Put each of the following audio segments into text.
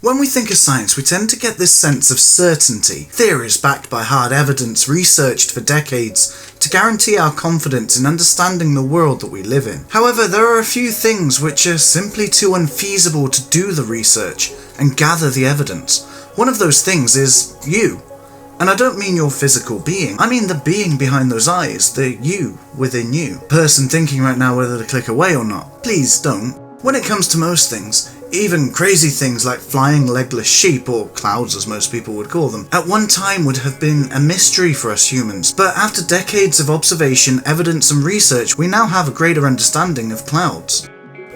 When we think of science, we tend to get this sense of certainty, theories backed by hard evidence researched for decades to guarantee our confidence in understanding the world that we live in. However, there are a few things which are simply too unfeasible to do the research and gather the evidence. One of those things is you. And I don't mean your physical being, I mean the being behind those eyes, the you within you. Person thinking right now whether to click away or not. Please don't. When it comes to most things, even crazy things like flying legless sheep, or clouds as most people would call them, at one time would have been a mystery for us humans. But after decades of observation, evidence and research, we now have a greater understanding of clouds.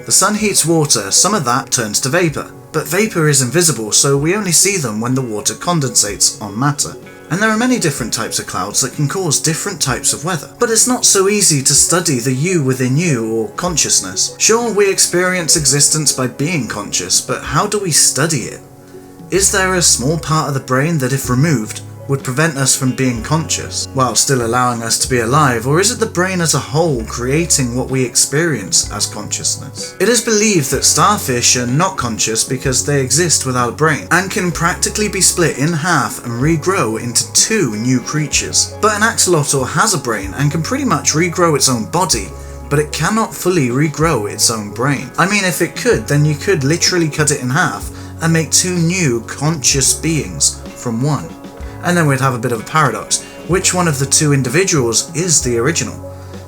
The sun heats water, some of that turns to vapour. But vapour is invisible, so we only see them when the water condensates on matter. And there are many different types of clouds that can cause different types of weather. But it's not so easy to study the you within you, or consciousness. Sure, we experience existence by being conscious, but how do we study it? Is there a small part of the brain that, if removed, would prevent us from being conscious, while still allowing us to be alive, or is it the brain as a whole creating what we experience as consciousness? It is believed that starfish are not conscious because they exist without a brain, and can practically be split in half and regrow into two new creatures. But an axolotl has a brain and can pretty much regrow its own body, but it cannot fully regrow its own brain. I mean, if it could, then you could literally cut it in half and make two new conscious beings from one. And then we'd have a bit of a paradox. Which one of the two individuals is the original?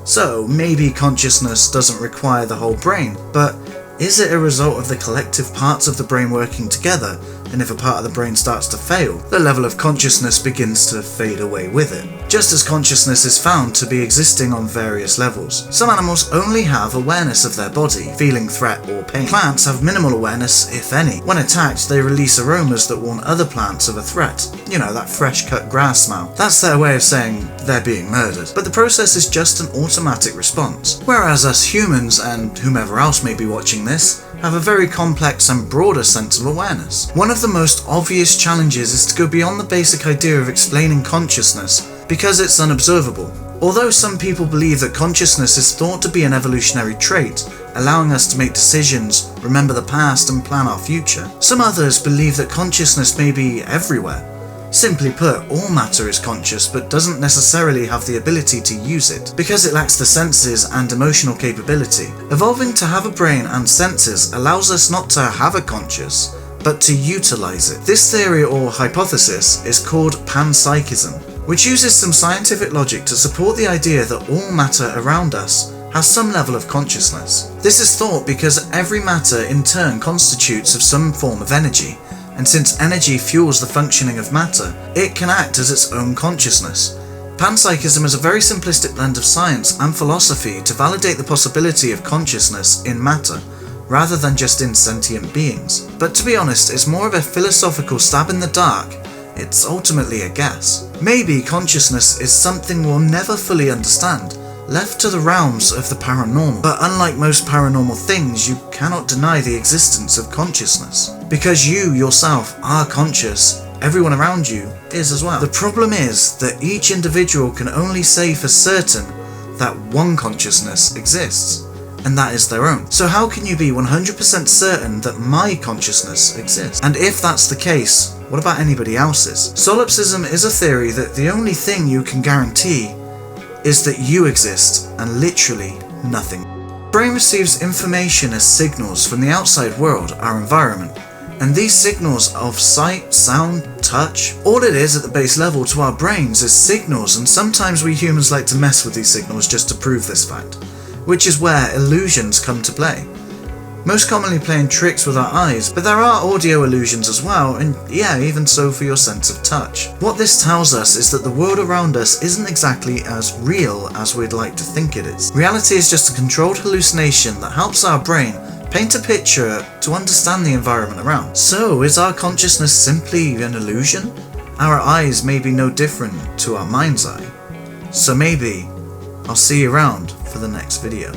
So maybe consciousness doesn't require the whole brain, but is it a result of the collective parts of the brain working together? And if a part of the brain starts to fail, the level of consciousness begins to fade away with it. Just as consciousness is found to be existing on various levels. Some animals only have awareness of their body, feeling threat or pain. Plants have minimal awareness, if any. When attacked, they release aromas that warn other plants of a threat. You know, that fresh cut grass smell. That's their way of saying they're being murdered. But the process is just an automatic response. Whereas us humans, and whomever else may be watching this, have a very complex and broader sense of awareness. One of the most obvious challenges is to go beyond the basic idea of explaining consciousness, because it's unobservable. Although some people believe that consciousness is thought to be an evolutionary trait, allowing us to make decisions, remember the past and plan our future, some others believe that consciousness may be everywhere. Simply put, all matter is conscious but doesn't necessarily have the ability to use it, because it lacks the senses and emotional capability. Evolving to have a brain and senses allows us not to have a conscious, but to utilize it. This theory or hypothesis is called panpsychism, which uses some scientific logic to support the idea that all matter around us has some level of consciousness. This is thought because every matter in turn constitutes of some form of energy, and since energy fuels the functioning of matter, it can act as its own consciousness. Panpsychism is a very simplistic blend of science and philosophy to validate the possibility of consciousness in matter, rather than just in sentient beings. But to be honest, it's more of a philosophical stab in the dark. It's ultimately a guess. Maybe consciousness is something we'll never fully understand, left to the realms of the paranormal. But unlike most paranormal things, you cannot deny the existence of consciousness. Because you yourself are conscious, everyone around you is as well. The problem is that each individual can only say for certain that one consciousness exists, and that is their own. So how can you be 100% certain that my consciousness exists? And if that's the case, what about anybody else's? Solipsism is a theory that the only thing you can guarantee is that you exist, and literally nothing. The brain receives information as signals from the outside world, our environment, and these signals of sight, sound, touch, all it is at the base level to our brains is signals, and sometimes we humans like to mess with these signals just to prove this fact, which is where illusions come to play. Most commonly playing tricks with our eyes, but there are audio illusions as well, and yeah, even so for your sense of touch. What this tells us is that the world around us isn't exactly as real as we'd like to think it is. Reality is just a controlled hallucination that helps our brain paint a picture to understand the environment around. So, is our consciousness simply an illusion? Our eyes may be no different to our mind's eye. So maybe I'll see you around for the next video.